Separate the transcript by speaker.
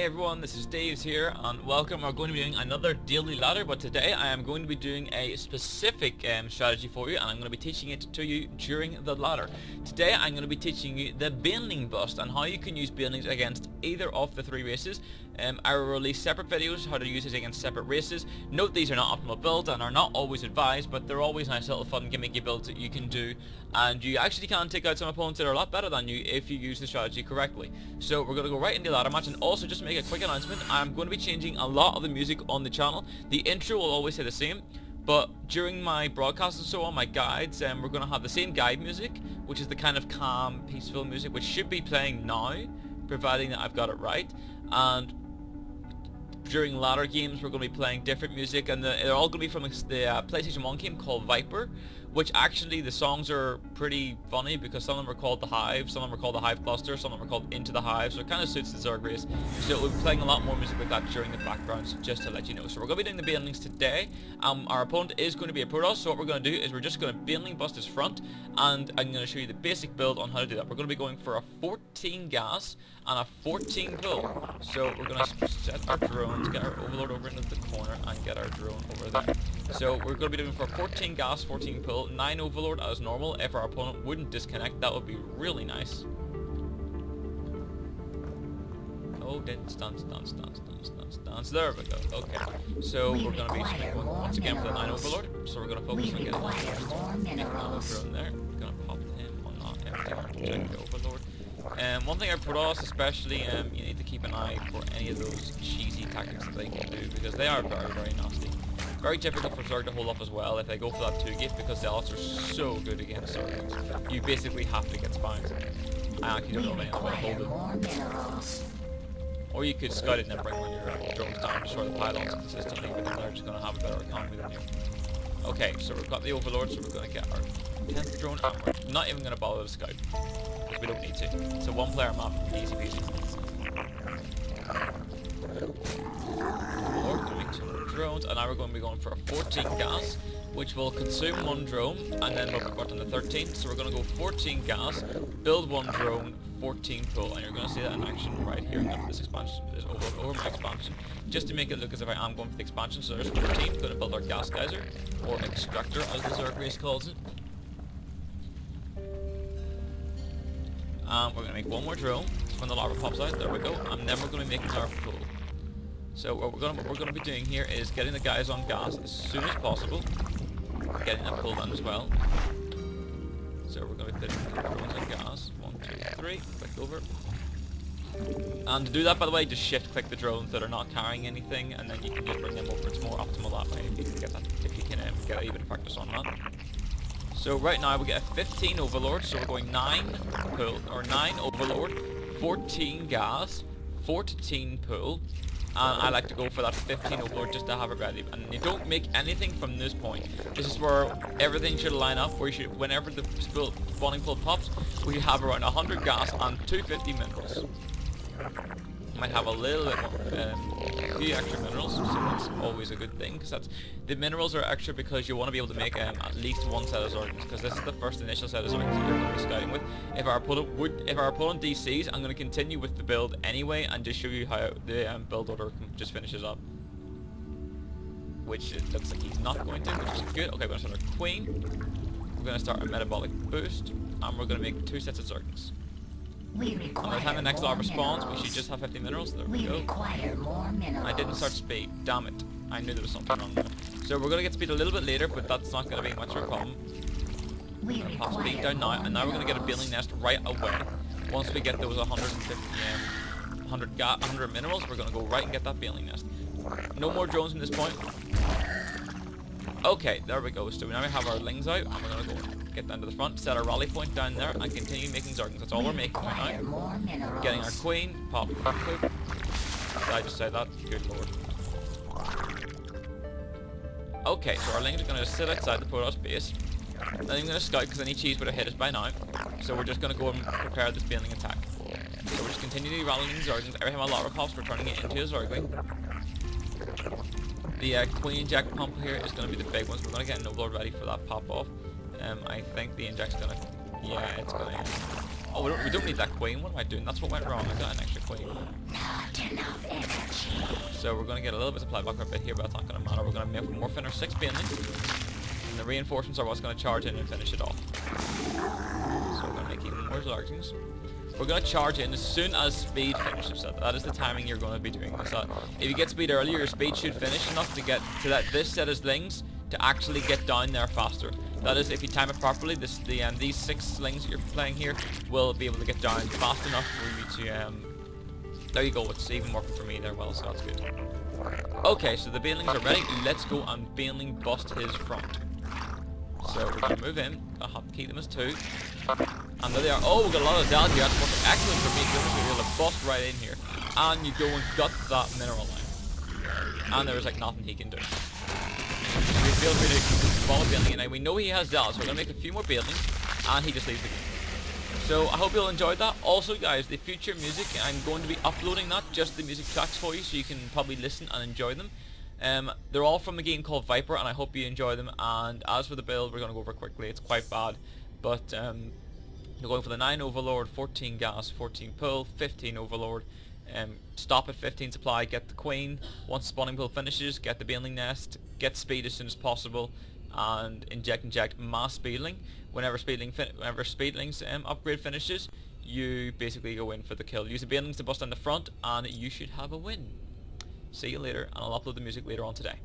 Speaker 1: everyone, this is Dave's here, and welcome. We're going to be doing another daily ladder, but today I am going to be doing a specific strategy for you, and I'm going to be teaching it to you during the ladder. Today I'm going to be teaching you the Baneling bust and how you can use Banelings against either of the three races. I will release separate videos how to use it against separate races. Note these are not optimal builds and are not always advised, but they're always nice little fun gimmicky builds that you can do, and you actually can take out some opponents that are a lot better than you if you use the strategy correctly. So we're going to go right into the ladder match, and also just to make a quick announcement, I'm going to be changing a lot of the music on the channel. The intro will always stay the same, but during my broadcasts and so on, my guides, we're going to have the same guide music, which is the kind of calm, peaceful music, which should be playing now, providing that I've got it right. And during ladder games, we're going to be playing different music, and they're all going to be from the PlayStation 1 game called Viper, which actually the songs are pretty funny because some of them are called The Hive, some of them are called The Hive Cluster, some of them are called Into the Hive, so it kind of suits the Zerg race. So we'll be playing a lot more music like that during the backgrounds, just to let you know. So we're going to be doing the Banelings today. Our opponent is going to be a Protoss, so what we're going to do is we're just going to Baneling bust his front, and I'm going to show you the basic build on how to do that. We're going to be going for a 14 gas and a 14 pull. So we're going to set our drones, get our overlord over into the corner, and get our drone over there. So we're going to be doing for 14 gas, 14 pull, 9 overlord as normal. If our opponent wouldn't disconnect, that would be really nice. Oh, dance. There we go. Okay. So we're going to be going once again for the 9 overlord. So we're going to focus on getting that drone there. We're going to pop him on that empty protect the overlord. One thing I put off, especially, you need to keep an eye for any of those cheesy tactics that they can do, because they are very, very nasty. Very difficult for Zerg to hold up as well if they go for that 2-gate, because Zealots are so good against Zerglings. You basically have to get spines. I actually don't know if anyone's going to hold it. Or you could scout it and then bring one of your drones down, destroy the pylons consistently, but then they're just going to have a better economy than you. Okay, so we've got the overlord, so we're going to get our 10th drone, and we're not even going to bother to scout, because we don't need to. It's a one-player map, easy peasy. We're going to make 200 drones, and now we're going to be going for a 14 gas, which will consume 1 drone, and then we'll put on the 13th. So we're going to go 14 gas, build 1 drone, 14 pull, and you're going to see that in action right here in this expansion, this over my expansion, just to make it look as if I am going for the expansion. So there's 14, going to build our gas geyser, or extractor as the Zerg race calls it. We're going to make 1 more drone when the lava pops out, there we go, and then we're going to be making our pull. So what we're going to be doing here is getting the guys on gas as soon as possible, getting them pulled on as well. So we're going to be putting the drones on gas, 1, 2, 3, click over. And to do that, by the way, just shift click the drones that are not carrying anything, and then you can just bring them over. It's more optimal that way if you can get that, if you can get a even practice on that. So right now we get a 15 overlord, so we're going 9 pull, or 9 overlord, 14 gas, 14 pull, and I like to go for that 15 overlord just to have it ready. And you don't make anything from this point. This is where everything should line up, where you should, whenever the spawning pull pops, we should have around 100 gas and 250 minerals. Might have a little bit more, a few extra minerals, so that's always a good thing, because that's, the minerals are extra because you want to be able to make at least 1 set of Zerglings, because this is the first initial set of Zerglings that you're going to be scouting with. If our opponent DCs, I'm going to continue with the build anyway, and just show you how the build order just finishes up. Which it looks like he's not going to, which is good. Okay, we're going to start our Queen, we're going to start our metabolic boost, and we're going to make 2 sets of Zerglings. And by the time the next lava spawns, we should just have 50 minerals. There we go. I didn't start speed. Damn it. I knew there was something wrong there. So we're going to get speed a little bit later, but that's not going to be much of a problem. Pop speed down now, and now we're going to get a Baneling nest right away. Once we get those 100 minerals, we're going to go right and get that Baneling nest. No more drones from this point. Okay, there we go. So now we have our lings out, and we're going to go get down to the front, set our rally point down there, and continue making Zerglings. That's all we're making right now. Getting our Queen, pop, Did I just say that? Good lord. Okay, so our lings are going to sit outside the Protoss base. Then I'm going to scout because any cheese would have hit us by now. So we're just going to go and prepare this Baneling attack. So we're just continually rallying Zerglings. Every time a lava pops, we're turning it into a Zergling. The Queen inject pump here is going to be the big ones. We're going to get an overlord ready for that pop off. I think the inject's going to... Yeah, it's going to... Oh, we don't need that Queen. What am I doing? That's what went wrong. I got an extra Queen. So we're going to get a little bit of supply back a bit here, but that's not going to matter. We're going to morph in our 6 Banelings, and the reinforcements are what's going to charge in and finish it off. So we're going to make even more Zerglings. We're going to charge in as soon as speed finishes. That is the timing you're going to be doing this at. If you get speed earlier, your speed should finish enough to get to this set of slings to actually get down there faster. That is, if you time it properly, these 6 slings that you're playing here will be able to get down fast enough for you to... there you go, it's even working for me there well, so that's good. Okay, so the Banelings are ready. Let's go and Baneling bust his front. So we're going to move in. I'll have to keep them as 2. And there they are. Oh, we've got a lot of Zerg here. That's working excellent for me. We're able to bust right in here. And you go and gut that mineral line. And there's like nothing he can do. We feel free to follow Baneling, and we know he has Zealots, so we're going to make a few more Banelings, and he just leaves the game. So I hope you all enjoyed that. Also guys, the future music, I'm going to be uploading that, just the music tracks for you, so you can probably listen and enjoy them. They're all from a game called Viper, and I hope you enjoy them. And as for the build, we're going to go over quickly. It's quite bad, but you're going for the 9 Overlord, 14 Gas, 14 Pull, 15 Overlord. Stop at 15 supply, get the Queen. Once spawning pool finishes, get the Baneling Nest, get speed as soon as possible, and inject mass speedling. Whenever speedlings upgrade finishes, you basically go in for the kill. Use the Banelings to bust on the front, and you should have a win. See you later, and I'll upload the music later on today.